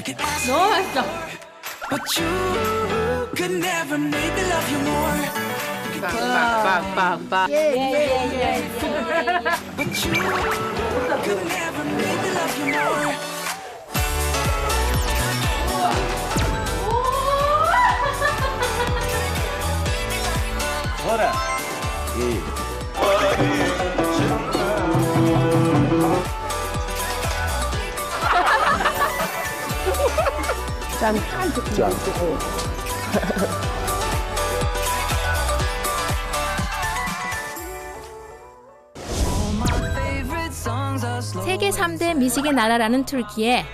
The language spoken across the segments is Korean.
너무 맛있어. But you could never make me love you more. 빡빡빡빡. But you could never make me love you more. 뭐라? 세계 3대 미식의 나라라는 튀르키예.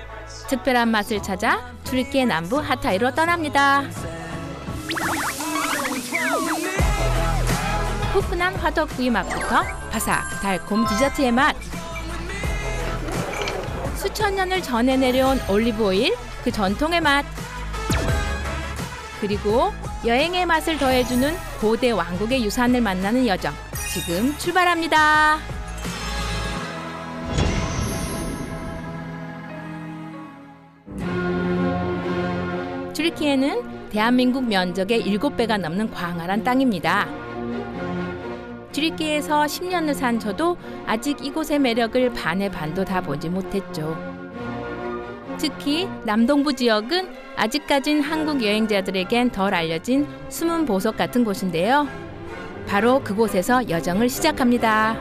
특별한 맛을 찾아 튀르키예 남부 하타이로 떠납니다. 푸근한 화덕구이 맛부터 바삭 달콤 디저트의 맛. 수천 년을 전해 내려온 올리브 오일, 그 전통의 맛. 그리고 여행의 맛을 더해주는 고대 왕국의 유산을 만나는 여정. 지금 출발합니다. 튀르키예는 대한민국 면적의 7배가 넘는 광활한 땅입니다. 튀르키예에서 10년을 산 저도 아직 이곳의 매력을 반의 반도 다 보지 못했죠. 특히 남동부 지역은 아직까진 한국 여행자들에겐 덜 알려진 숨은 보석 같은 곳인데요. 바로 그곳에서 여정을 시작합니다.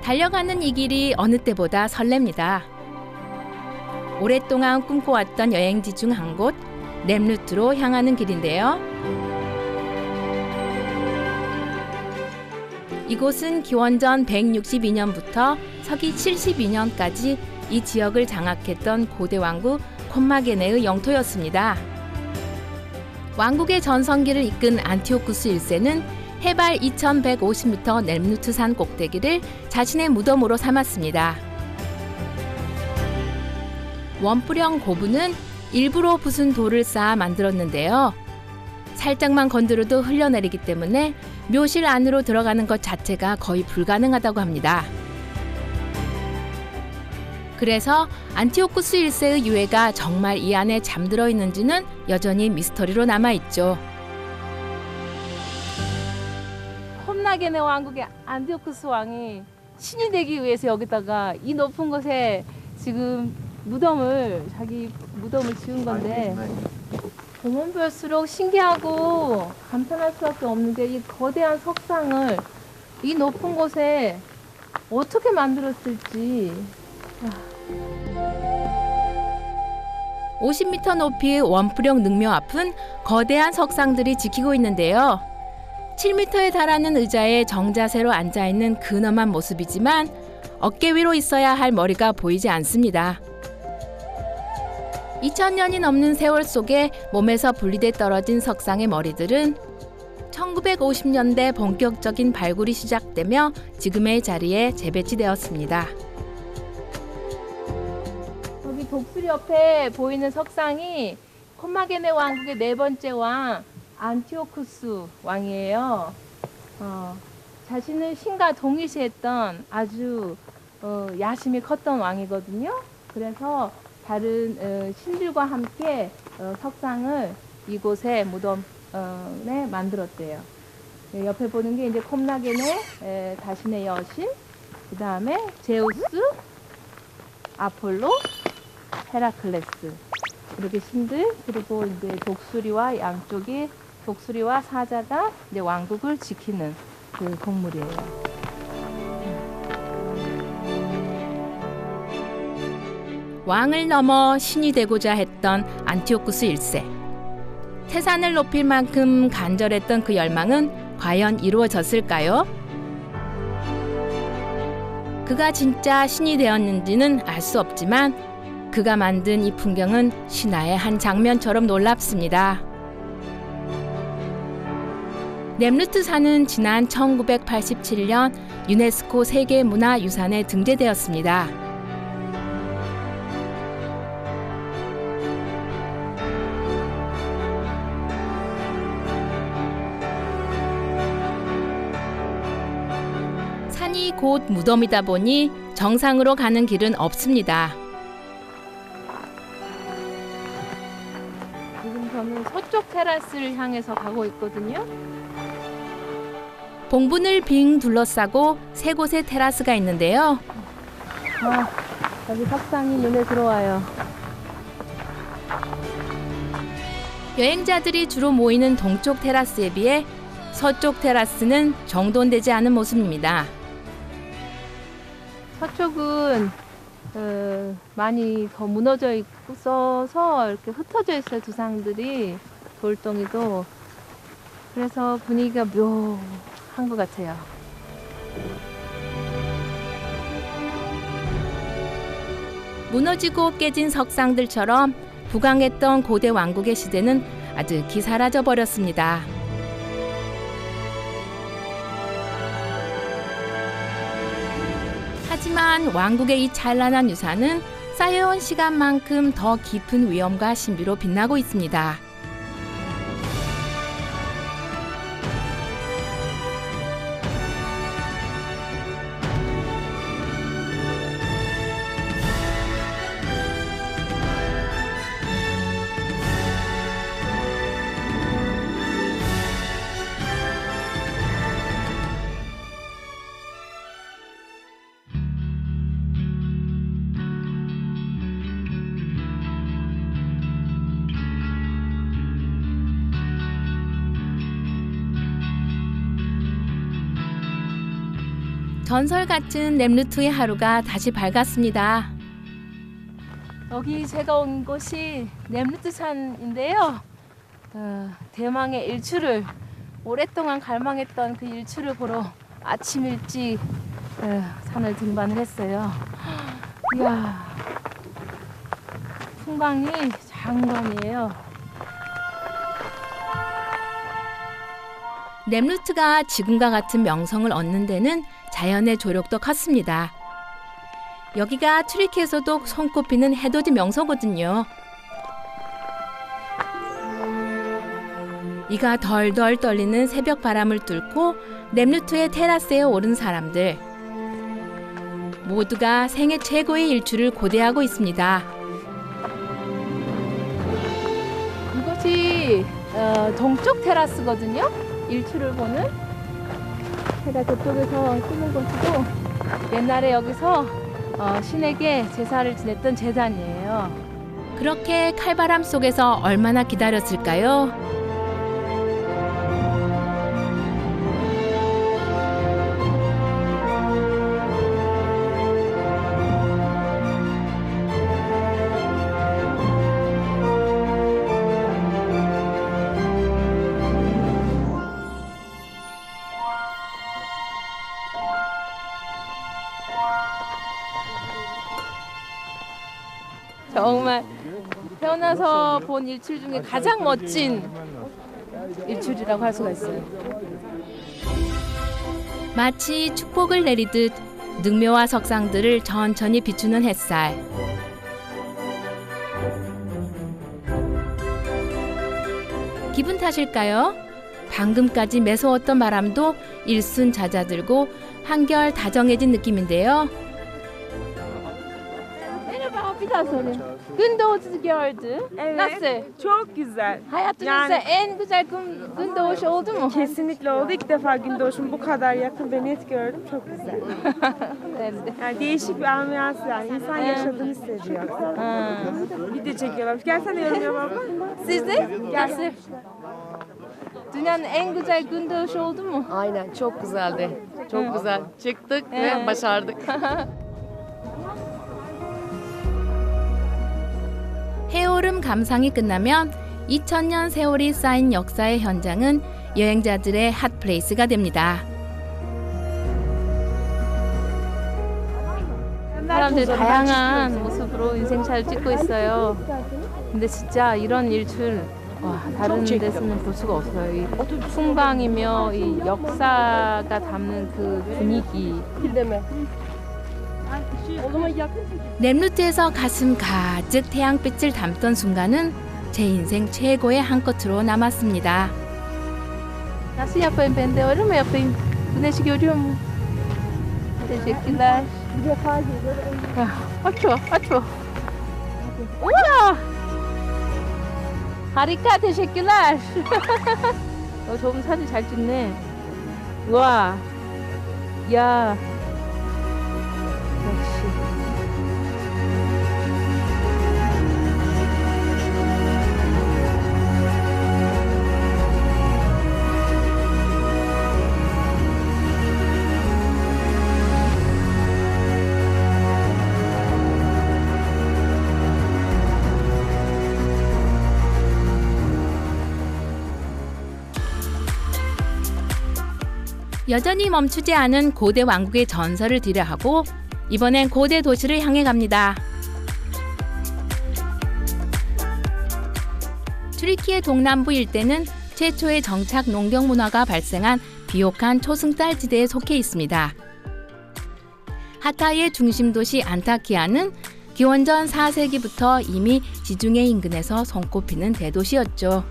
달려가는 이 길이 어느 때보다 설렙니다. 오랫동안 꿈꿔왔던 여행지 중 한 곳, 렘루트로 향하는 길인데요. 이곳은 기원전 162년부터 서기 72년까지 이 지역을 장악했던 고대 왕국 콤마게네의 영토였습니다. 왕국의 전성기를 이끈 안티오쿠스 1세는 해발 2150m 렘루트 산 꼭대기를 자신의 무덤으로 삼았습니다. 원뿔형 고분은 일부러 부순 돌을 쌓아 만들었는데요. 살짝만 건드려도 흘러내리기 때문에 묘실 안으로 들어가는 것 자체가 거의 불가능하다고 합니다. 그래서 안티오쿠스 1세의 유해가 정말 이 안에 잠들어 있는지는 여전히 미스터리로 남아있죠. 콤나게네 왕국의 안티오쿠스 왕이 신이 되기 위해서 여기다가 이 높은 곳에 지금 자기 무덤을 지은 건데 보면 볼수록 신기하고 감탄할 수밖에 없는 게 이 거대한 석상을 이 높은 곳에 어떻게 만들었을지. 50m 높이의 원뿔형 능묘 앞은 거대한 석상들이 지키고 있는데요. 7m에 달하는 의자에 정자세로 앉아있는 근엄한 모습이지만 어깨 위로 있어야 할 머리가 보이지 않습니다. 2000년이 넘는 세월 속에 몸에서 분리돼 떨어진 석상의 머리들은 1950년대 본격적인 발굴이 시작되며 지금의 자리에 재배치되었습니다. 여기 독수리 옆에 보이는 석상이 콤마게네 왕국의 4번째 왕 안티오쿠스 왕이에요. 자신은 신과 동일시했던 아주 야심이 컸던 왕이거든요. 그래서 다른 신들과 함께 석상을 이곳에 무덤에 만들었대요. 옆에 보는 게 이제 콤나게네 자신의 여신, 그 다음에 제우스, 아폴로, 헤라클레스 이렇게 신들, 그리고 이제 독수리와 양쪽이 독수리와 사자가 이제 왕국을 지키는 그 동물이에요. 왕을 넘어 신이 되고자 했던 안티오쿠스 1세. 태산을 높일 만큼 간절했던 그 열망은 과연 이루어졌을까요? 그가 진짜 신이 되었는지는 알 수 없지만 그가 만든 이 풍경은 신화의 한 장면처럼 놀랍습니다. 렘루트산은 지난 1987년 유네스코 세계문화유산에 등재되었습니다. 산이 곧 무덤이다 보니 정상으로 가는 길은 없습니다. 지금 저는 서쪽 테라스를 향해서 가고 있거든요. 봉분을 빙 둘러싸고 세 곳의 테라스가 있는데요. 여기 석상이 눈에 들어와요. 여행자들이 주로 모이는 동쪽 테라스에 비해 서쪽 테라스는 정돈되지 않은 모습입니다. 서쪽은 많이 더 무너져 있어서 이렇게 흩어져 있어요. 두상들이 돌덩이도. 그래서 분위기가 묘한 것 같아요. 무너지고 깨진 석상들처럼 부강했던 고대 왕국의 시대는 아득히 사라져 버렸습니다. 하지만 왕국의 이 찬란한 유산은 쌓여온 시간만큼 더 깊은 위엄과 신비로 빛나고 있습니다. 전설 같은 렘루트의 하루가 다시 밝았습니다. 여기 제가 온 곳이 렘루트산인데요. 대망의 일출을 오랫동안 갈망했던 그 일출을 보러 아침 일찍 산을 등반을 했어요. 이야, 풍광이 장관이에요. 렘루트가 지금과 같은 명성을 얻는 데는 자연의 조력도 컸습니다. 여기가 튀르키에서도 손꼽히는 해돋이 명소거든요. 이가 덜덜 떨리는 새벽 바람을 뚫고 렘루트의 테라스에 오른 사람들. 모두가 생애 최고의 일출을 고대하고 있습니다. 이곳이 동쪽 테라스거든요. 일출을 보는. 해가 저쪽에서 뜨는 곳이고 옛날에 여기서 신에게 제사를 지냈던 제단이에요. 그렇게 칼바람 속에서 얼마나 기다렸을까요? 정말 태어나서 본 일출 중에 가장 멋진 일출이라고 할 수가 있어요. 마치 축복을 내리듯 능묘와 석상들을 천천히 비추는 햇살. 기분 탓일까요? 방금까지 매서웠던 바람도 일순 잦아들고 한결 다정해진 느낌인데요. Gündoğusu gördü. Evet. Nasıl? Çok güzel. Hayatınızda en güzel gün doğuşu oldu mu? Kesinlikle oldu. İlk defa gün doğuşumu bu kadar yakın ve net gördüm. Çok güzel. Yani değişik bir ambiyans yani. İnsan yaşadığını hissediyor. Video çekiyorlarmış. Gelsene yorum yapalım. Siz de? Nasıl? Dünyanın en güzel gün doğuşu oldu mu? Aynen çok güzeldi. Çok güzel. Çıktık ve başardık. 해오름 감상이 끝나면 2000년 세월이 쌓인 역사의 현장은 여행자들의 핫플레이스가 됩니다. 사람들 다양한 모습으로 인생샷을 찍고 있어요. 근데 진짜 이런 일출 다른 데서는 볼 수가 없어요. 이 풍광이며 이 역사가 담는 그 분위기. 렘루트에서 가슴 가득 태양빛을 담던 순간은 제 인생 최고의 한 컷으로 남았습니다. Nasıl yapayım ben de öyle mi yapayım? Güneşi görüyor mu? Teşekkürler. 추워, 추워. 우와! Harika, teşekkürler. 좋은 사진 잘 찍네. 우와. 야. 역시. 여전히 멈추지 않은 고대 왕국의 전설을 뒤려하고 이번엔 고대 도시를 향해 갑니다. 튀르키예 동남부 일대는 최초의 정착 농경 문화가 발생한 비옥한 초승달 지대에 속해 있습니다. 하타이의 중심 도시 안타키아는 기원전 4세기부터 이미 지중해 인근에서 손꼽히는 대도시였죠.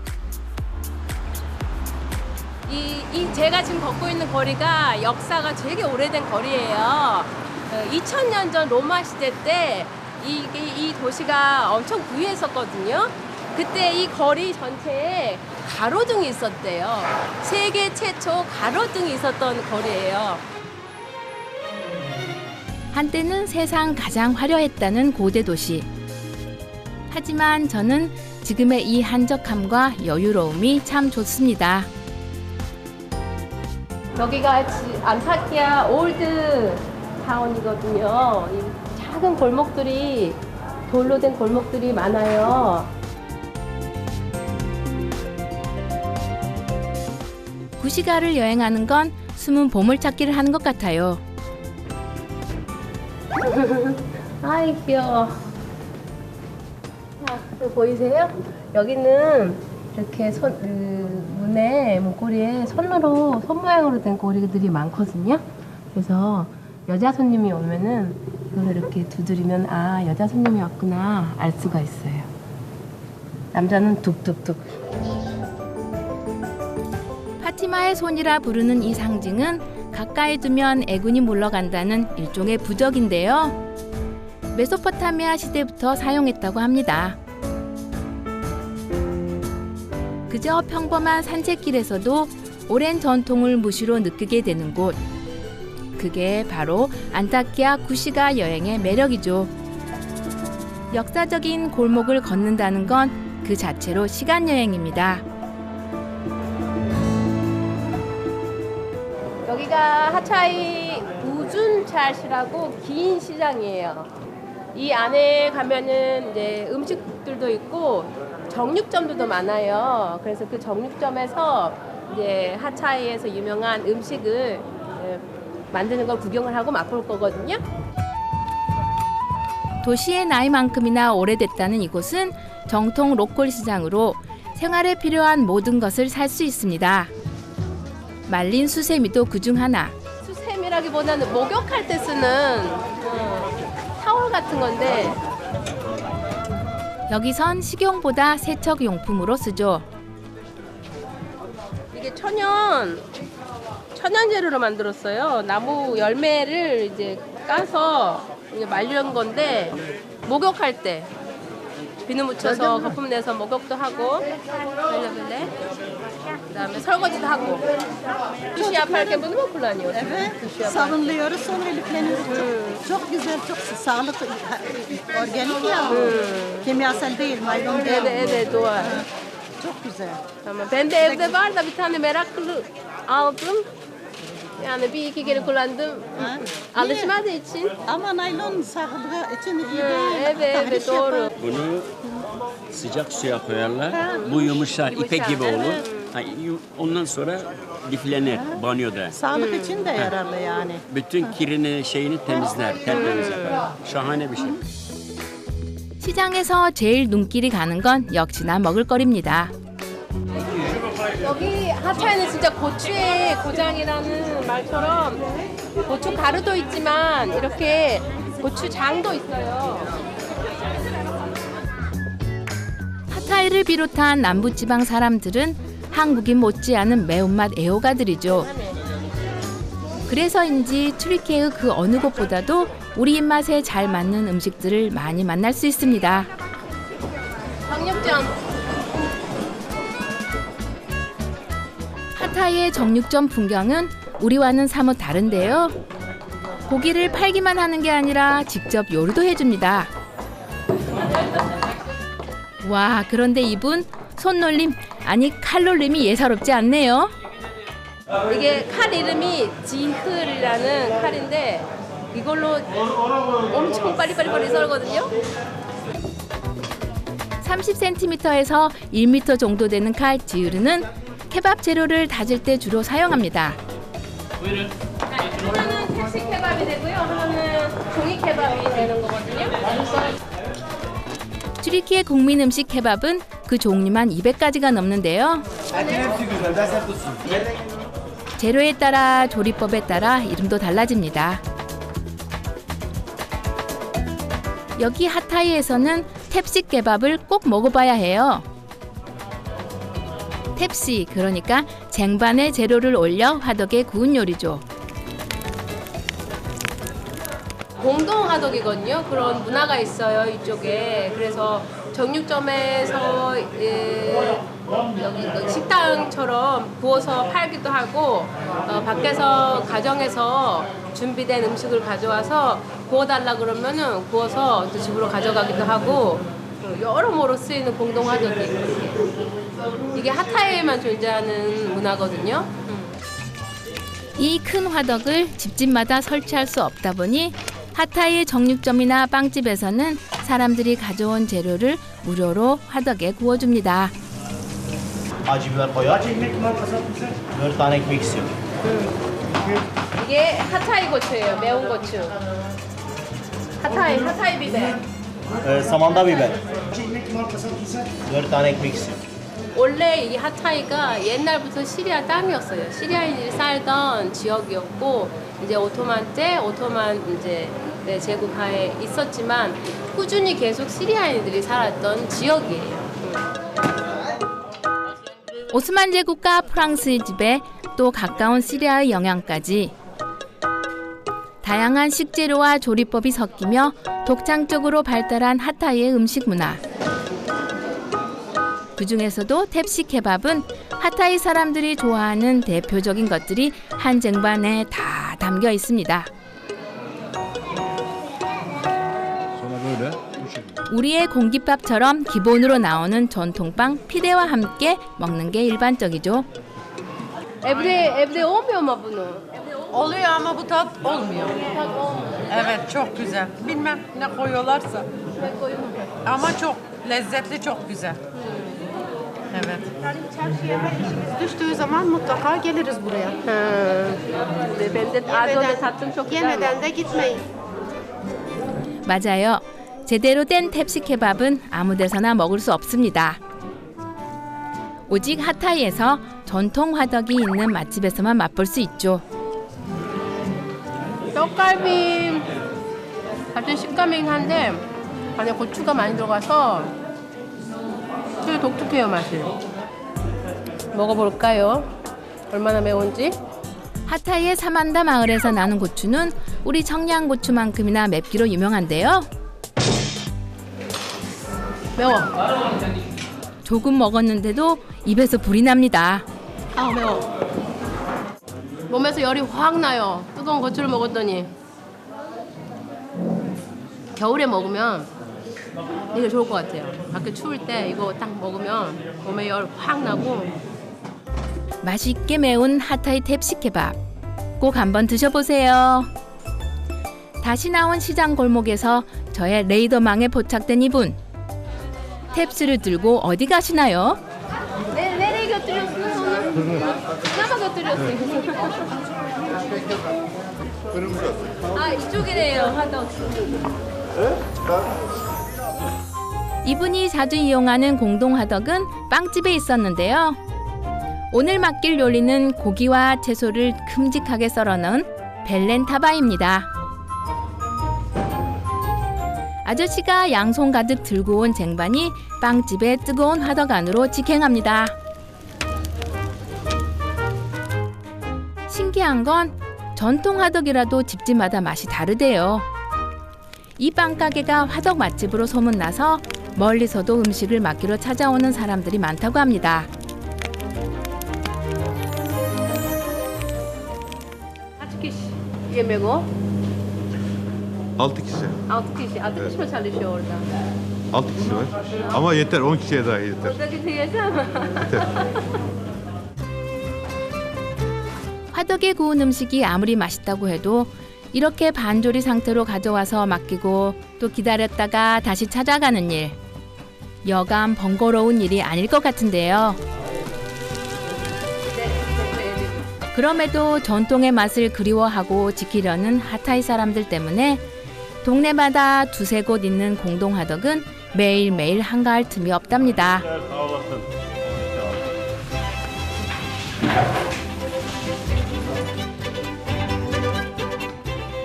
제가 지금 걷고 있는 거리가 역사가 되게 오래된 거리예요. 2000년 전 로마 시대 때 이 도시가 엄청 부유했었거든요. 그때 이 거리 전체에 가로등이 있었대요. 세계 최초 가로등이 있었던 거리예요. 한때는 세상 가장 화려했다는 고대 도시. 하지만 저는 지금의 이 한적함과 여유로움이 참 좋습니다. 여기가 안타키아 올드 타운이거든요. 이 작은 골목들이 돌로 된 골목들이 많아요. 구시가를 여행하는 건 숨은 보물찾기를 하는 것 같아요. 아이 귀여워. 자, 여기 보이세요? 여기는 이렇게 문고리에 손 모양으로 된 고리들이 많거든요. 그래서 여자 손님이 오면은 이걸 이렇게 두드리면 아 여자 손님이 왔구나 알 수가 있어요. 남자는 툭툭툭. 파티마의 손이라 부르는 이 상징은 가까이 두면 애군이 물러간다는 일종의 부적인데요. 메소포타미아 시대부터 사용했다고 합니다. 그저 평범한 산책길에서도 오랜 전통을 무시로 느끼게 되는 곳. 그게 바로 안타키아 구시가 여행의 매력이죠. 역사적인 골목을 걷는다는 건 그 자체로 시간 여행입니다. 여기가 하차이 우준차시라고 긴 시장이에요. 이 안에 가면은 이제 음식들도 있고 정육점들도 많아요. 그래서 그 정육점에서 이제 하차이에서 유명한 음식을 만드는 걸 구경을 하고 맛볼 거거든요. 도시의 나이만큼이나 오래됐다는 이곳은 정통 로컬 시장으로 생활에 필요한 모든 것을 살 수 있습니다. 말린 수세미도 그중 하나. 수세미라기보다는 목욕할 때 쓰는 타월 같은 건데 여기선 식용보다 세척용품으로 쓰죠. 이게 천연 재료로 만들었어요. 나무 열매를 이제 까서 말린 건데 목욕할 때 비누 묻혀서 거품 내서 목욕도 하고 그다음에 설거지도 하고 Duş yaparken bunu mu kullanıyorsun? Sabunluyoruz sonra elikleniyoruz. Çok güzel, çok sağlıklı, organik ya. Kimyasal değil, maydanoz değil. Evet doğru. Çok güzel. Tamam. Ben de evde var da bir tane meraklı aldım. Yani bir iki kere kullandım. Alışmadığı için. Ama naylon sağlığı için iyi değil. Evet doğru. Bunu sıcak suya koyarlar. Bu yumuşar, ipek gibi olur. Ondan sonra liflenir banyoda. Sağlık için de yararlı yani. Bütün kirini, şeyini temizler, tertemiz yapar. Şahane bir şey. 시장에서 제일 눈길이 가는 건 역시나 먹을거리입니다. 여기 하차이는 진짜 고추의 고장이라는 말처럼 고추 가루도 있지만 이렇게 고추장도 있어요. 하타이를 비롯한 남부지방 사람들은 한국인 못지않은 매운맛 애호가들이죠. 그래서인지 튀르키예 그 어느 곳보다도 우리 입맛에 잘 맞는 음식들을 많이 만날 수 있습니다. 정육점. 하타이의 정육점 풍경은 우리와는 사뭇 다른데요. 고기를 팔기만 하는 게 아니라 직접 요리도 해줍니다. 와, 그런데 이분 손놀림, 아니 칼놀림이 예사롭지 않네요. 이게 칼 이름이 지흐라는 칼인데 이걸로 엄청 빨리빨리 썰거든요. 30cm에서 1m 정도 되는 칼 지흐르는 케밥 재료를 다질 때 주로 사용합니다. 하나는 택시 케밥이 되고요. 하나는 종이 케밥이 되는 거거든요. 튀르키예 국민 음식 케밥은 그 종류만 200가지가 넘는데요. 재료에 따라 조리법에 따라 이름도 달라집니다. 여기 하타이에서는 탭시 케밥을 꼭 먹어봐야 해요. 탭시, 그러니까 쟁반에 재료를 올려 화덕에 구운 요리죠. 공동화덕이거든요. 그런 문화가 있어요, 이쪽에. 그래서 정육점에서 여기 식당처럼 구워서 팔기도 하고 밖에서 가정에서 준비된 음식을 가져와서 구워달라 그러면은 구워서 또 집으로 가져가기도 하고 여러모로 쓰이는 공동화덕이에요. 이게 하타이에만 존재하는 문화거든요. 이 큰 화덕을 집집마다 설치할 수 없다 보니 하타이의 정육점이나 빵집에서는 사람들이 가져온 재료를 무료로 화덕에 구워줍니다. Acı biber koyuyor. Acı ekmek var kasap bize. 4 tane ekmek istiyorum. 이게 하타이 고추예요. 매운 고추. 하타이 비ber. Samanda biber. Acı ekmek var kasap bize. 4 tane ekmek istiyorum. 원래 이 하타이가 옛날부터 시리아 땅이었어요. 시리아인들이 살던 지역이었고 이제 오토만 때 오토만 이제 제국하에 있었지만 꾸준히 계속 시리아인들이 살았던 지역이에요. 오스만 제국과 프랑스의 지배, 또 가까운 시리아의 영향까지 다양한 식재료와 조리법이 섞이며 독창적으로 발달한 하타이의 음식 문화. 그중에서도 탭시 케밥은 하타이 사람들이 좋아하는 대표적인 것들이 한 쟁반에 다 담겨 있습니다. 우리의 공깃밥처럼 기본으로 나오는 전통빵 피데와 함께 먹는 게 일반적이죠. Evde olmuyor mu bunu? Oluyor ama bu tat olmuyor. Evet, çok güzel. Bilmem ne koyuyorlarsa. Ama çok lezzetli, çok güzel. Evet. Yani çarşıya her işimiz düştüğü zaman mutlaka geliriz buraya. Ben de az önce tattım çok güzel. Yemeden de gitmeyin. 맞아요. 제대로 된 탭시 케밥은 아무 데서나 먹을 수 없습니다. 오직 하타이에서 전통 화덕이 있는 맛집에서만 맛볼 수 있죠. 떡갈비 같은 식감이긴 한데 안에 고추가 많이 들어가서 되게 독특해요, 맛이. 먹어볼까요? 얼마나 매운지. 하타이의 사만다 마을에서 나는 고추는 우리 청양고추만큼이나 맵기로 유명한데요. 매워. 조금 먹었는데도 입에서 불이 납니다. 아, 매워. 몸에서 열이 확 나요. 뜨거운 고추를 먹었더니. 겨울에 먹으면 되게 좋을 것 같아요. 밖에 추울 때 이거 딱 먹으면 몸에 열 확 나고. 맛있게 매운 하타이 탭시 케밥. 꼭 한번 드셔보세요. 다시 나온 시장 골목에서 저의 레이더망에 포착된 이분. 탭스를 들고 어디 가시나요? 내리 곁들였어요, 오늘? 나만 곁들였어요. 아, 이쪽이래요, 화덕. 이분이 자주 이용하는 공동 화덕은 빵집에 있었는데요. 오늘 맡길 요리는 고기와 채소를 큼직하게 썰어 넣은 벨렌타바입니다. 아저씨가 양손 가득 들고 온 쟁반이 빵집의 뜨거운 화덕 안으로 직행합니다. 신기한 건 전통 화덕이라도 집집마다 맛이 다르대요. 이 빵가게가 화덕 맛집으로 소문나서 멀리서도 음식을 맡기러 찾아오는 사람들이 많다고 합니다. Kaç kişi yemek o? 6 kişi. 6 kişi. 6 kişi mi çalışıyor orada? 6 kişi var. Ama yeter 10 kişiye daha yeter. Buradaki teyze mi? 화덕에 구운 음식이 아무리 맛있다고 해도 이렇게 반조리 상태로 가져와서 맡기고 또 기다렸다가 다시 찾아가는 일. 여간 번거로운 일이 아닐 것 같은데요. 그럼에도 전통의 맛을 그리워하고 지키려는 하타이 사람들 때문에 동네마다 두세 곳 있는 공동 화덕은 매일매일 한가할 틈이 없답니다.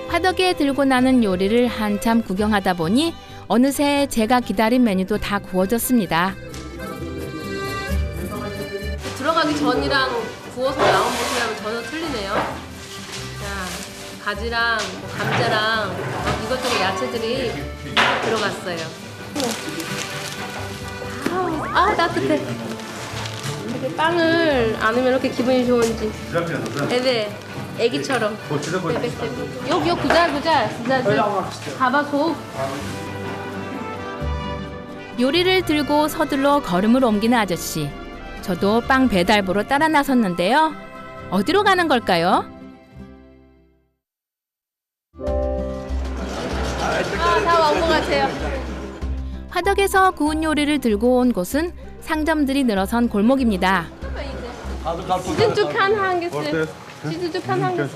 화덕에 들고 나는 요리를 한참 구경하다 보니 어느새 제가 기다린 메뉴도 다 구워졌습니다. 들어가기 전이랑 구워서 나온 모습이랑 전혀 틀리네요. 자, 가지랑 뭐 감자랑 이것저것 야채들이 들어갔어요. 아 따뜻해. 이렇게 빵을 안으면 이렇게 기분이 좋은지. 네, 애기처럼. 요 구잘구잘. 봐봐 속. 요리를 들고 서둘러 걸음을 옮기는 아저씨. 저도 빵 배달 보러 따라 나섰는데요. 어디로 가는 걸까요? 다 온 것 같아요. 화덕에서 구운 요리를 들고 온 곳은 상점들이 늘어선 골목입니다. 시즌tuk한 hangisi? Ortaya. 시즌tuk한 hangisi?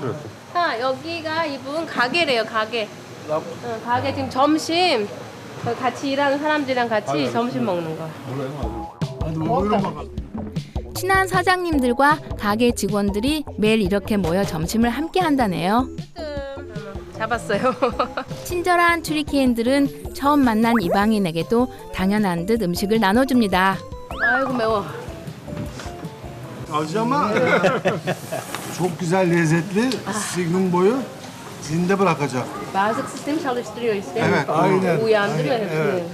여기가 이분 가게래요, 가게. 가게 지금 점심 같이 일하는 사람들이랑 같이 점심 먹는 거. 친한 사장님들과 가게 직원들이 매일 이렇게 모여 점심을 함께 한다네요. 잡았어요. 친절한 트리키엔들은 처음 만난 이방인에게도 당연한 듯 음식을 나눠줍니다. 아이고 매워. Acı ama çok güzel lezzetli. Signum boyu zinde bırakacak. Bağırsak sistemi çalıştırıyor işte. Evet, aynen. Uyandırıyor Aynen, hepsini. evet.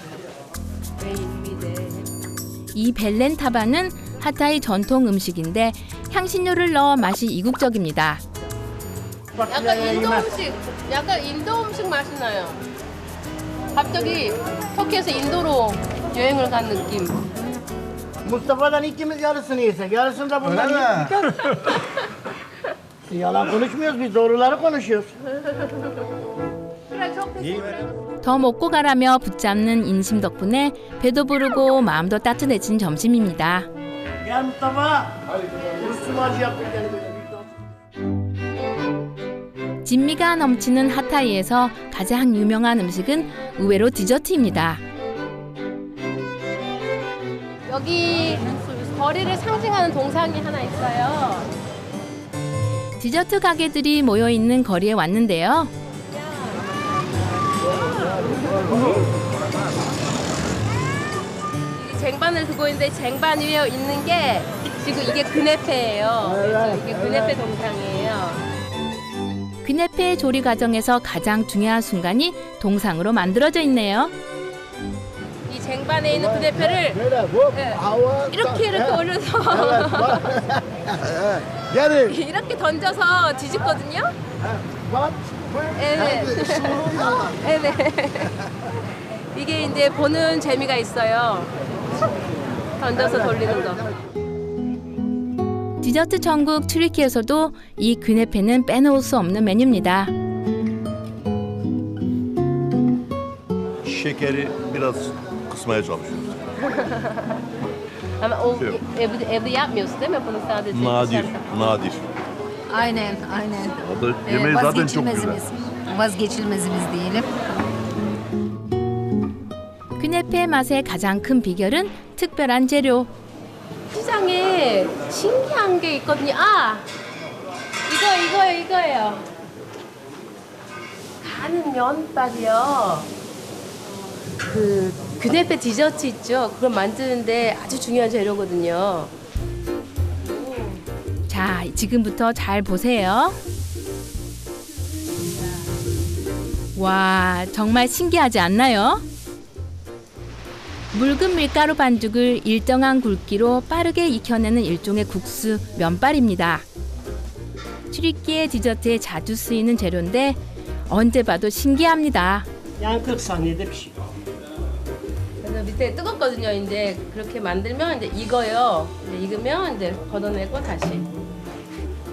이 벨렌타바는 하타이 전통 음식인데 향신료를 넣어 맛이 이국적입니다. 약간 인도 음식 맛이 나요. 갑자기 터키에서 인도로 여행을 간 느낌. Mustafa'dan ikimiz yarısını yesek, yarısını da bundan yiyip Yalan konuşmuyoruz biz, doğruları konuşuyoruz. 더 먹고 가라며 붙잡는 인심 덕분에 배도 부르고 마음도 따뜻해진 점심입니다. Gel Mustafa. Rusum acı yaptık yani böyle. 진미가 넘치는 하타이에서 가장 유명한 음식은 의외로 디저트입니다. 여기 거리를 상징하는 동상이 하나 있어요. 디저트 가게들이 모여 있는 거리에 왔는데요. 이 쟁반을 두고 있는데 쟁반 위에 있는 게 지금 이게 그네페예요. 그래서 이게 그네페 동상이에요. 귀네페 조리 과정에서 가장 중요한 순간이 동상으로 만들어져 있네요. 이 쟁반에 있는 그네페를 이렇게 올려서 이렇게 던져서 뒤집거든요. 네. 이게 이제 보는 재미가 있어요. 던져서 돌리는 거. 디저트 천국 튀르키에서도 이 귀네페는 빼놓을 수 없는 메뉴입니다. Şekeri biraz kısmaya çalışıyoruz. Ama o evde yapmıyorsun değil mi bunu sadece? Nadir, nadir. Aynen, aynen. O da yemeği zaten çok güzel. Vazgeçilmezimiz diyelim. 귀네페 맛의 가장 큰 비결은 특별한 재료. 시장에 신기한 게 있거든요. 이거예요. 가는 면발이요. 그 귀네페 디저트 있죠. 그걸 만드는데 아주 중요한 재료거든요. 자, 지금부터 잘 보세요. 와, 정말 신기하지 않나요? 묽은 밀가루 반죽을 일정한 굵기로 빠르게 익혀내는 일종의 국수, 면발입니다. 튀르키예 디저트에 자주 쓰이는 재료인데 언제 봐도 신기합니다. 양 40saniyede pişiyor. 그래서 밑에 뜨겁거든요. 이제 그렇게 만들면 이제 익어요. 이제 익으면 이제 걷어내고 다시.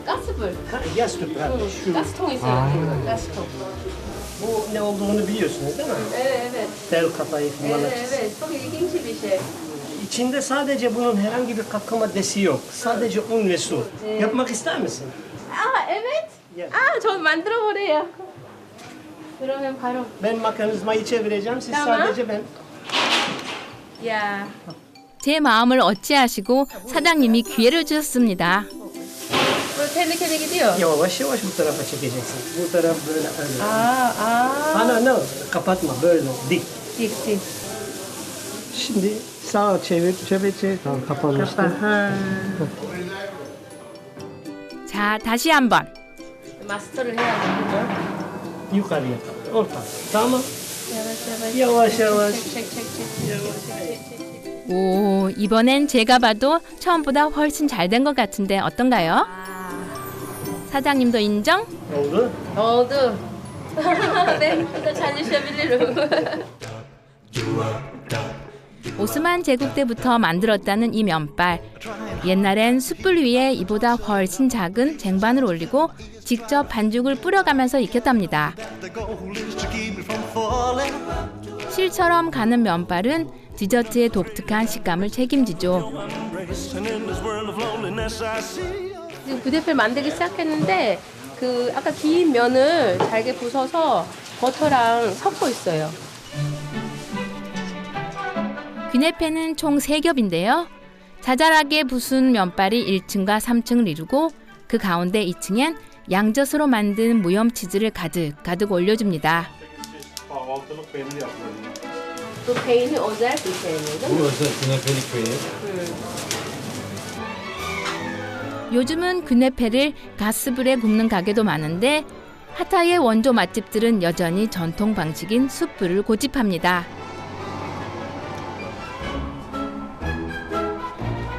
가스불. Gastup herhalde. Şu. 가스통 있어요. 가스통. Bu ne olduğunu biliyorsunuz değil mi? Evet. Tel kafayı falan. Evet. Çok ilginç bir şey. İçinde sadece bunun herhangi bir katkı maddesi yok. Sadece un ve su. Yapmak ister misin? 아, evet. 아, 저 만들어 버려요. 그러면 바로. Ben mekanizmayı çevireceğim. Siz Tamam. sadece ben. 야. 제 마음을 어찌하시고 사장님이 기회를 주셨습니다. Bu tehlikeli gidiyor. Yavaş yavaş bu tarafa çekeceksin. Bu taraf böyle öyle. 아. Ana kapatma böyle dik. 딕, 딕. Şimdi sağa çevir. Tamam kapanmıştır. 자, 다시 한번. 마스터를 해야 되는 Yukarıya. Orta. Tamam. yavaş. Yavaş yavaş. 책. 오, 이번엔 제가 봐도 처음보다 훨씬 잘 된 것 같은데 어떤가요? 사장님도 인정? Oldu. oldu. 네, 더 잘 드셔빌리로. 오스만 제국 때부터 만들었다는 이 면발. 옛날엔 숯불 위에 이보다 훨씬 작은 쟁반을 올리고 직접 반죽을 뿌려가면서 익혔답니다. 실처럼 가는 면발은 디저트의 독특한 식감을 책임지죠. 지금 뷰대필 만들기 시작했는데 그 아까 긴 면을 잘게 부숴서 버터랑 섞고 있어요. 귀네페는 총 3겹인데요. 자잘하게 부순 면발이 1층과 3층을 이루고 그 가운데 2층엔 양젓으로 만든 무염 치즈를 가득 올려줍니다. Kahvaltılık peynir yapıyorum. 그 페인이 özel bir peynir değil mi? Bu özel künefelik peynir. 요즘은 귀네페를 가스불에 굽는 가게도 많은데 하타이의 원조 맛집들은 여전히 전통 방식인 숯불을 고집합니다.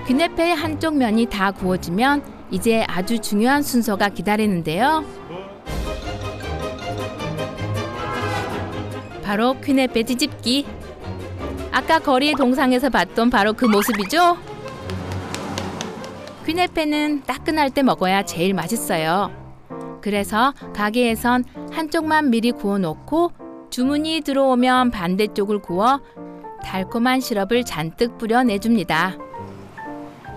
귀네페의 한쪽 면이 다 구워지면 이제 아주 중요한 순서가 기다리는데요. 바로 귀네페 뒤집기. 아까 거리의 동상에서 봤던 바로 그 모습이죠. 귀네페는 따끈할 때 먹어야 제일 맛있어요. 그래서 가게에선 한쪽만 미리 구워놓고 주문이 들어오면 반대쪽을 구워 달콤한 시럽을 잔뜩 뿌려 내줍니다.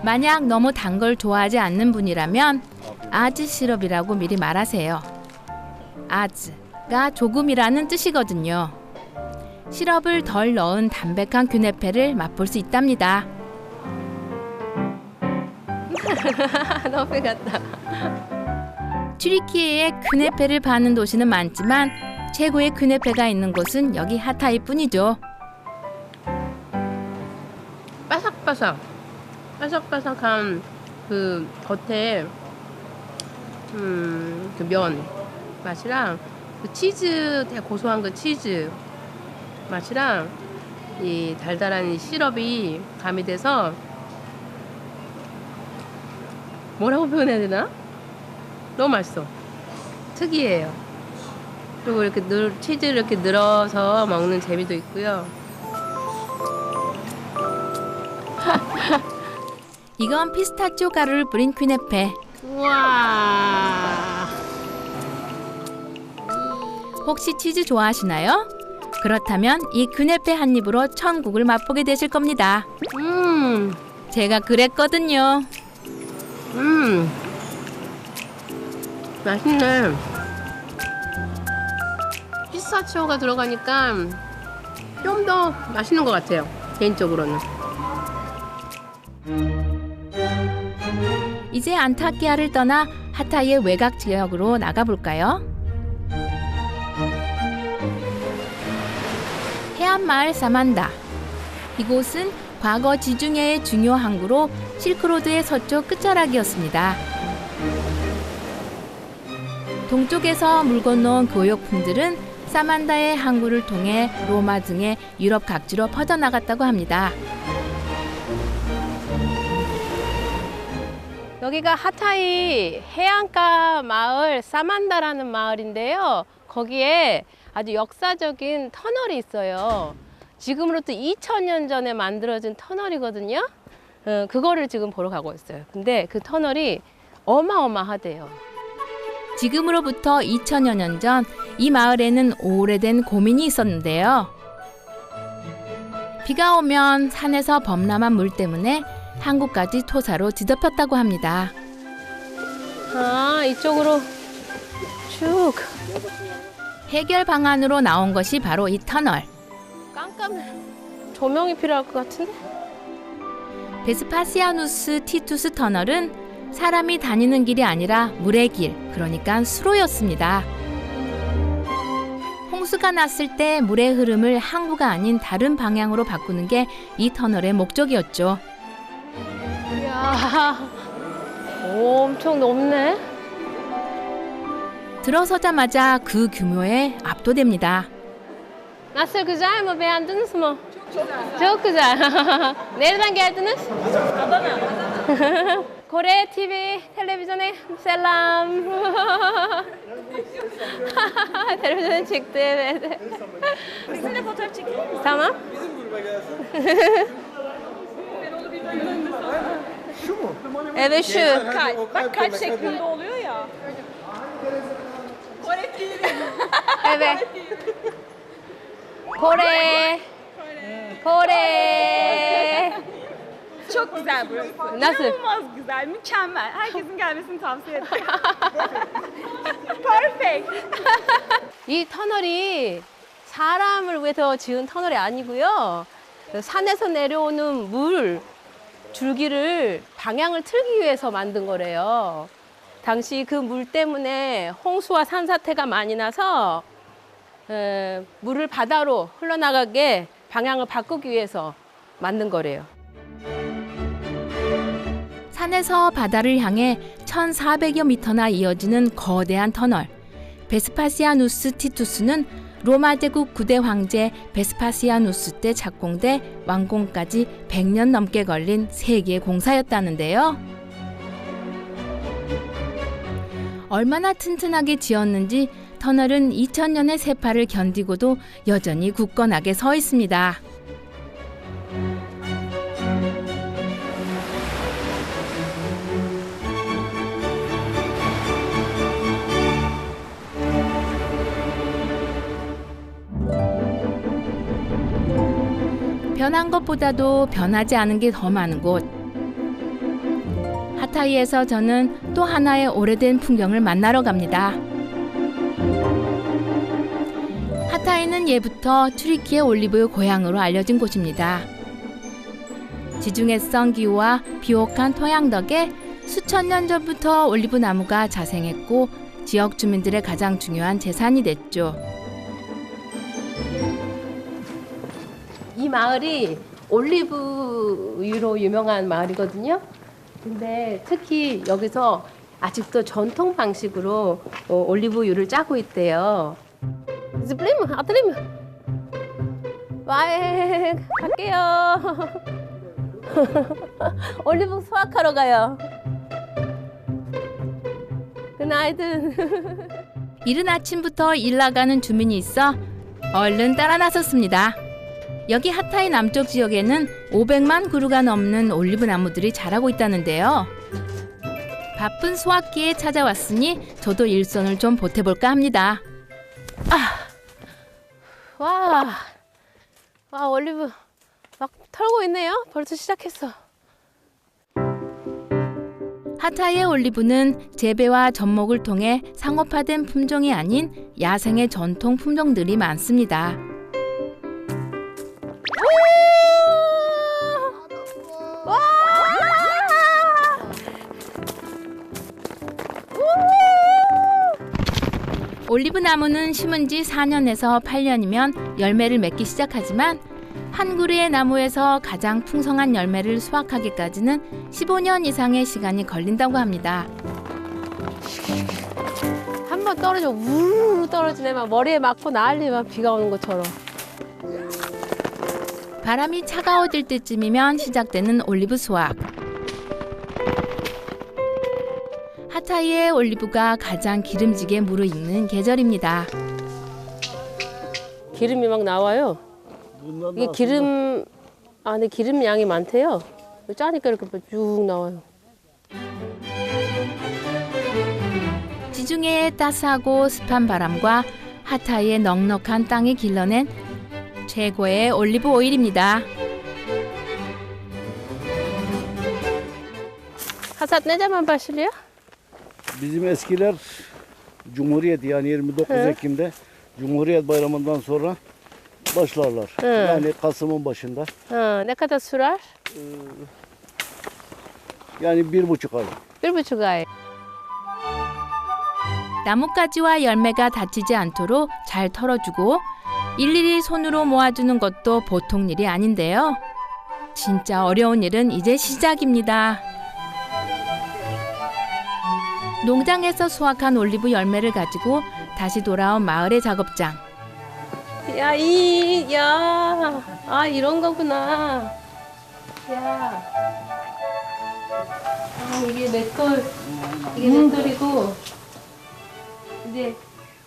만약 너무 단 걸 좋아하지 않는 분이라면 아즈 시럽이라고 미리 말하세요. 아즈가 조금이라는 뜻이거든요. 시럽을 덜 넣은 담백한 귀네페를 맛볼 수 있답니다. 너무 같다. 튀르키예에 귀네페를 파는 도시는 많지만 최고의 귀네페가 있는 곳은 여기 하타이뿐이죠. 바삭바삭한 그 겉에 그 면 맛이랑 그 치즈 되게 고소한 그 치즈 맛이랑 이 달달한 이 시럽이 가미돼서 뭐라고 표현해야 되나? 너무 맛있어. 특이해요. 그리고 이렇게 치즈를 이렇게 늘어서 먹는 재미도 있고요. 이건 피스타치오 가루를 뿌린 귀네페. 우와. 혹시 치즈 좋아하시나요? 그렇다면 이 귀네페 한 입으로 천국을 맛보게 되실 겁니다. 제가 그랬거든요. 맛있네. 피스타치오가 들어가니까 좀 더 맛있는 것 같아요. 개인적으로는. 이제 안타키아를 떠나 하타이의 외곽 지역으로 나가볼까요? 해안마을 사만다. 이곳은 과거 지중해의 중요 항구로 실크로드의 서쪽 끝자락이었습니다. 동쪽에서 물 건너온 교역품들은 사만다의 항구를 통해 로마 등의 유럽 각지로 퍼져나갔다고 합니다. 여기가 하타이 해안가 마을 사만다라는 마을인데요. 거기에 아주 역사적인 터널이 있어요. 지금으로부터 2000년 전에 만들어진 터널이거든요. 그거를 지금 보러 가고 있어요. 근데 그 터널이 어마어마하대요. 지금으로부터 2000여 년 전 이 마을에는 오래된 고민이 있었는데요. 비가 오면 산에서 범람한 물 때문에 항구까지 토사로 뒤덮였다고 합니다. 아, 이쪽으로 쭉. 해결 방안으로 나온 것이 바로 이 터널. 깜깜해. 조명이 필요할 것 같은데? 베스파시아누스 티투스 터널은 사람이 다니는 길이 아니라 물의 길, 그러니까 수로였습니다. 홍수가 났을 때 물의 흐름을 항구가 아닌 다른 방향으로 바꾸는 게 이 터널의 목적이었죠. 이야, 엄청 높네. 들어서자마자 그 규모에 압도됩니다. Nasıl güzel mi? Beğendiniz mi? Çok güzel. Nereden geldiniz? Adana. Kore TV televizyona selam. Televizyona çıktı, evet. Bizimle fotoğraf çekilir misin? Tamam. Bizim gruba gelsin. Şu mu? Evet şu. Bak kalp şeklinde oluyor ya. Kore TV. Evet. Kore. Kore. Çok güzel burası. Nasıl? İnanılmaz güzel, mükemmel. Herkesin gelmesini tavsiye ederim. Perfect. 이 터널이 사람을 위해서 지은 터널이 아니고요. 산에서 내려오는 물 줄기를 방향을 틀기 위해서 만든 거래요. 당시 그 물 때문에 홍수와 산사태가 많이 나서 물을 바다로 흘러나가게 방향을 바꾸기 위해서 만든 거래요. 산에서 바다를 향해 1400여 미터나 이어지는 거대한 터널. 베스파시아누스 티투스는 로마 제국 9대 황제 베스파시아누스 때 착공돼 완공까지 100년 넘게 걸린 세계 공사였다는데요. 얼마나 튼튼하게 지었는지 터널은 2000년의 세파를 견디고도 여전히 굳건하게 서 있습니다. 변한 것보다도 변하지 않은 게 더 많은 곳. 하타이에서 저는 또 하나의 오래된 풍경을 만나러 갑니다. 하타이는 예부터 튀르키예 올리브유 고향으로 알려진 곳입니다. 지중해성 기후와 비옥한 토양 덕에 수천 년 전부터 올리브 나무가 자생했고 지역 주민들의 가장 중요한 재산이 됐죠. 이 마을이 올리브유로 유명한 마을이거든요. 근데 특히 여기서 아직도 전통 방식으로 올리브유를 짜고 있대요. Zıplayayım mı? Atlayayım mı? Vay, 갈게요. 올리브 수확하러 가요. Günaydın. 이른 아침부터 일 나가는 주민이 있어 얼른 따라 나섰습니다. 여기 하타이 남쪽 지역에는 500만 그루가 넘는 올리브 나무들이 자라고 있다는데요. 바쁜 수확기에 찾아왔으니 저도 일손을 좀 보태볼까 합니다. 와, 올리브 막 털고 있네요. 벌써 시작했어. 하타이의 올리브는 재배와 접목을 통해 상업화된 품종이 아닌 야생의 전통 품종들이 많습니다. 올리브 나무는 심은 지 4년에서 8년이면 열매를 맺기 시작하지만 한 그루의 나무에서 가장 풍성한 열매를 수확하기까지는 15년 이상의 시간이 걸린다고 합니다. 한 막 떨어져 우르르 떨어지네. 막 머리에 맞고 난리 막 비가 오는 것처럼. 바람이 차가워질 때쯤이면 시작되는 올리브 수확. 하타이의 올리브가 가장 기름지게 무르익는 계절입니다. 기름이 막 나와요. 이게 기름 안에 기름 양이 많대요. 짜니까 이렇게 쭉 나와요. 지중해의 따스하고 습한 바람과 하타이의 넉넉한 땅이 길러낸 최고의 올리브 오일입니다. Hasat ne zaman başlıyor? Bizim eskiler Cumhuriyet yani 29 Ekim'de Cumhuriyet Bayramı'ndan sonra başlarlar. Yani Kasım'ın başında. Ne kadar sürer? Yani 1,5 ay. 1,5 ay. 나뭇가지와 열매가 다치지 않도록 잘 털어주고 일일이 손으로 모아주는 것도 보통 일이 아닌데요. 진짜 어려운 일은 이제 시작입니다. 농장에서 수확한 올리브 열매를 가지고 다시 돌아온 마을의 작업장. 야, 아, 이런 거구나. 야. 아, 이게 맷돌이고, 이제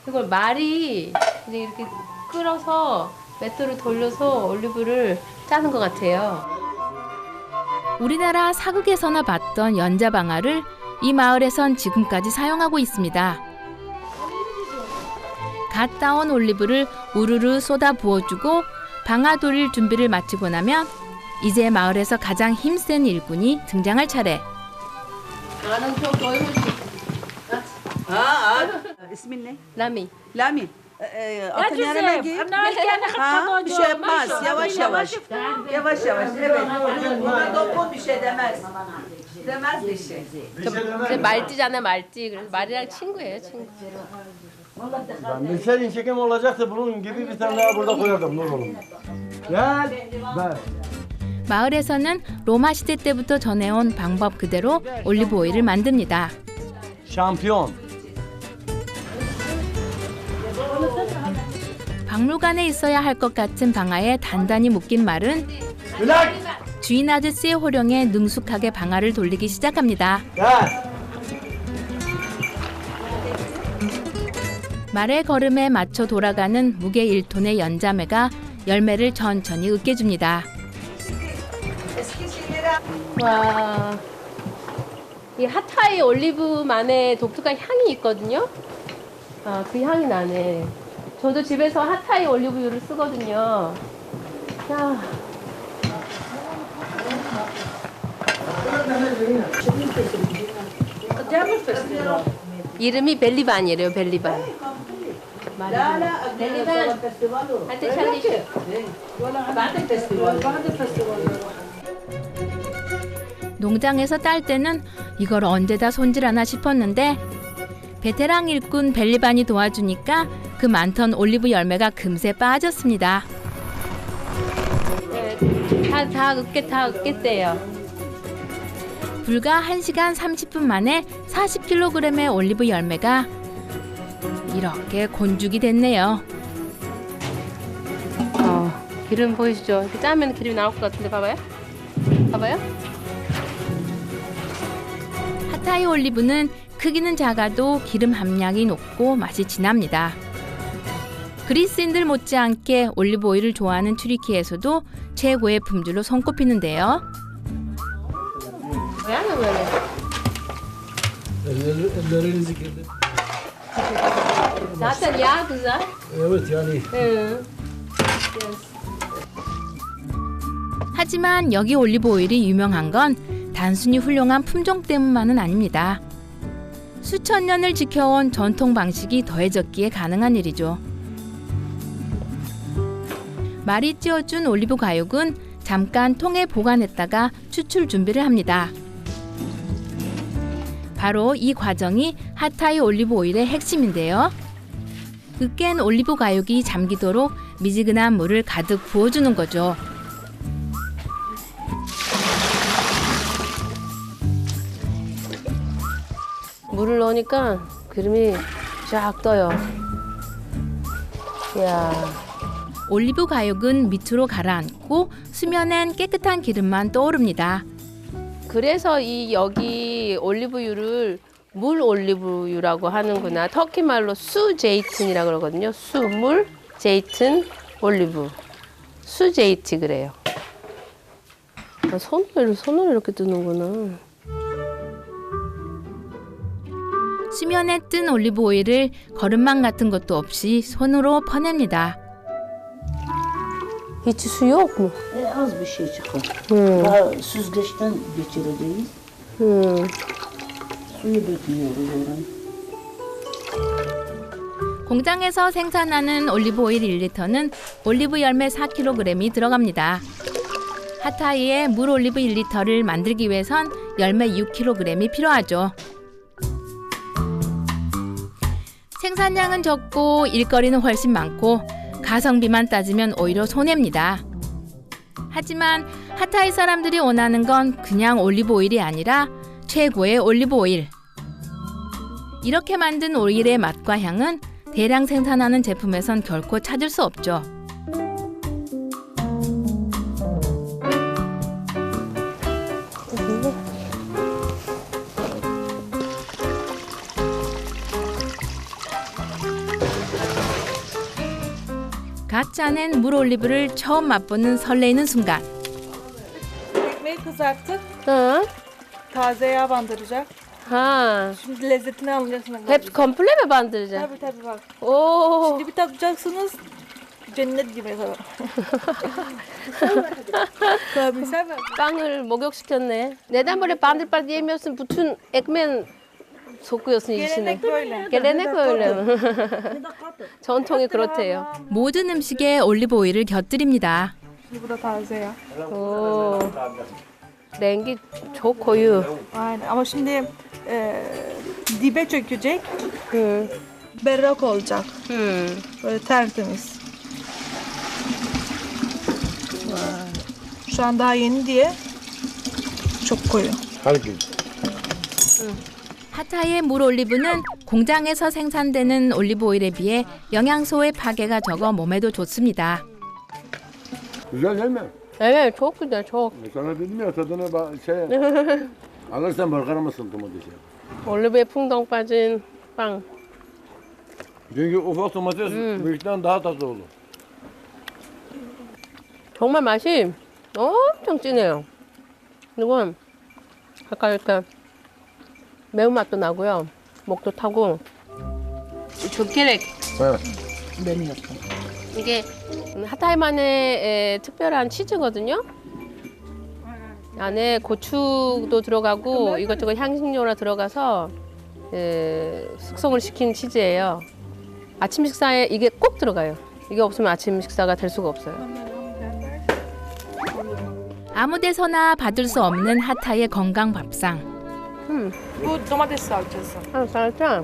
그걸 말이 이제 이렇게 끌어서 맷돌을 돌려서 올리브를 짜는 것 같아요. 우리나라 사극에서나 봤던 연자방아를 이 마을에선 지금까지 사용하고 있습니다. 갓 따온 올리브를 우르르 쏟아 부어주고 방아 돌릴 준비를 마치고 나면 이제 마을에서 가장 힘센 일꾼이 등장할 차례. 나는 좀 도와주지. İsmin ne? 라미. Lami. Atın yanına giy. Ha, bir şey yapmaz. Yavaş yavaş. Yavaş yavaş. Evet. Buna dokun bir şey demez. Demez bir şey. 말띠잖아, 말띠. 그래서 말이랑 친구예요, 친구. Ben bilseydim çekim olacaktı bunun gibi bir tane daha burada koyardım Nur oğlum. Gel. Ver. 마을에서는 로마 시대 때부터 전해온 방법 그대로 올리브 오일을 만듭니다. Şampiyon. 박물관에 있어야 할 것 같은 방아에 단단히 묶인 말은 주인 아저씨의 호령에 능숙하게 방아를 돌리기 시작합니다. 말의 걸음에 맞춰 돌아가는 무게 1톤의 연자매가 열매를 천천히 으깨줍니다. 와, 이 하타이 올리브만의 독특한 향이 있거든요. 아, 그 향이 나네. 저도 집에서 하타이 올리브유를 쓰거든요. 야. 이름이 벨리반이래요, 벨리반. 벨리반. 한테 찰리시. 농장에서 딸 때는 이걸 언제 다 손질하나 싶었는데 베테랑 일꾼 벨리반이 도와주니까 그 많던 올리브 열매가 금세 빠졌습니다. 네, 다 으깼대요. 불과 1시간 30분 만에 40kg의 올리브 열매가 이렇게 곤죽이 됐네요. 기름 보이시죠? 이렇게 짜면 기름이 나올 것 같은데 봐봐요. 봐봐요. 하타이 올리브는 크기는 작아도 기름 함량이 높고 맛이 진합니다. 그리스인들 못지않게 올리브 오일을 좋아하는 튀르키예에서도 최고의 품질로 손꼽히는데요. Ellerinizi kirli. Zaten yağ güzel. Evet yani. 하지만 여기 올리브 오일이 유명한 건 단순히 훌륭한 품종 때문만은 아닙니다. 수천 년을 지켜온 전통 방식이 더해졌기에 가능한 일이죠. 말이 찧어준 올리브 과육은 잠깐 통에 보관했다가 추출 준비를 합니다. 바로 이 과정이 하타이 올리브 오일의 핵심인데요. 으깬 올리브 과육이 잠기도록 미지근한 물을 가득 부어주는 거죠. 물을 넣으니까 기름이 쫙 떠요. 이야. 올리브 가육은 밑으로 가라앉고 수면엔 깨끗한 기름만 떠오릅니다. 그래서 이 여기 올리브유를 물 올리브유라고 하는구나. 터키 말로 수 제이튼이라고 그러거든요. 수, 물, 제이튼, 올리브. 수 제이트 그래요. 아, 손으로 이렇게 뜨는구나. 수면에 뜬 올리브 오일을 거름망 같은 것도 없이 손으로 퍼냅니다. Hiç su yok mu? Az bir şey çıkar. Daha süzgeçten geçireceğiz. Suyu dökmüyoruz oradan. 공장에서 생산하는 올리브 오일 1리터는 올리브 열매 4kg이 들어갑니다. 핫타이에 물 올리브 1리터를 만들기 위해선 열매 6kg이 필요하죠. 생산량은 적고 일거리는 훨씬 많고 가성비만 따지면 오히려 손해입니다. 하지만 핫타이 사람들이 원하는 건 그냥 올리브 오일이 아니라 최고의 올리브 오일. 이렇게 만든 오일의 맛과 향은 대량 생산하는 제품에선 결코 찾을 수 없죠. 갓 짜낸 물 올리브를 처음 맛보는 설레이는 순간. Ekmeği kızarttık. Hı. Taze yağ bandıracak. Ha. Şimdi lezzetini anlayacaksınız. Hep komple mi bandıracağım? Tabii tabii bak. Oo. Şimdi bir tadacaksınız. Cennet gibi. Tabii sen 빵을 목욕시켰네. Neden 반들반들 yemiyorsun? Bütün ekmeğin sokuyorsun içine. Gelenek böyle. Gelenek böyle mi? 전통이 그렇대요. 모든 음식에 올리브 오일을 곁들입니다. Şimdi bu da taze yağ. 오. rengi çok koyu. Aynen ama şimdi dibe çökecek. Berrak olacak. Böyle tertemiz. Şu an daha yeni diye çok koyu. 핫타이의 물 올리브는 공장에서 생산되는 올리브 오일에 비해 영양소의 파괴가 적어 몸에도 좋습니다. Güzel değil mi? Evet çok güzel çok. Sana dedim ya tadına alırsan bakamazsın domatesi. 올리브에 풍덩 빠진 빵. Çünkü ufak domates büyükten daha tatlı olur. 정말 맛이 엄청 진해요. 그리고 약간 이렇게 매운맛도 나고요. 목도 타고. 조케렉. Ben yaptım. 이게 핫타이만의 특별한 치즈거든요. 안에 고추도 들어가고 이것저것 향신료가 들어가서 숙성을 시킨 치즈예요. 아침 식사에 이게 꼭 들어가요. 이게 없으면 아침 식사가 될 수가 없어요. 아무 데서나 받을 수 없는 핫타이의 건강 밥상. Bu domates salçası. Ha, salça.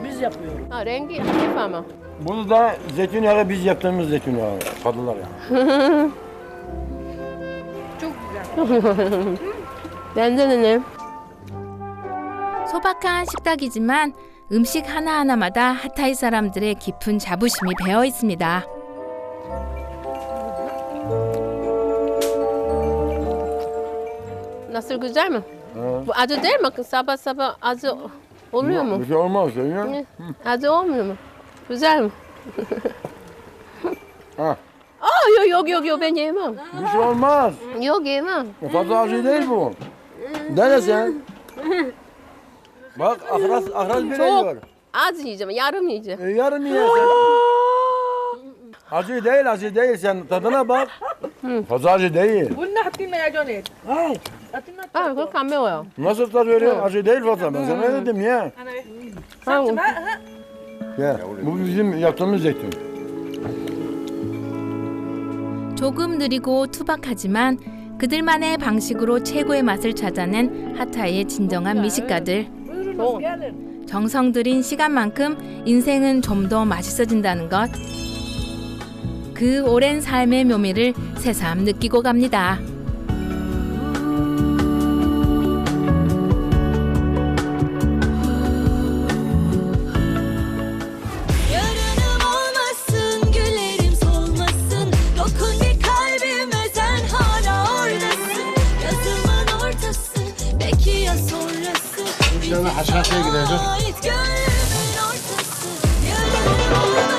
Biz yapıyoruz. Ha, rengi hafif ama. Bunu da zeytinyağı biz yaptığımız zeytinyağı tadılar yani. Çok güzel. 냄새는 소박한 식탁이지만 음식 하나하나마다 핫타이 사람들의 깊은 자부심이 배어 있습니다. Nasıl güzel mi? Bu acı değil mi? Sabah sabah acı oluyor mu? Bir şey olmaz ya. Acı olmuyor mu? Güzel mi? Ha. Aa yok ben yemem. Bir şey olmaz. Yok yemem. Fazla acı değil bu. Dene sen. Bak ahraz bile Çok yiyor. az yiyeceğim, yarım yiyeceğim. Yarım ye sen. Acı değil sen tadına bak. Fazla acı değil. Bunu hattın meyacını et. 아, 그렇게 안 매워요. Nasıl tat veriyor? Acı değil fazla. Ben sana ne dedim ya? Ya bu bizim yaptığımız zeytin. 조금 느리고 투박하지만 그들만의 방식으로 최고의 맛을 찾아낸 핫타이의 진정한 미식가들. 정성 들인 시간만큼 인생은 좀 더 맛있어진다는 것. 그 오랜 삶의 묘미를 새삼 느끼고 갑니다. Akşam haşhatıya gideceğim. Gönlümün ortası, yarım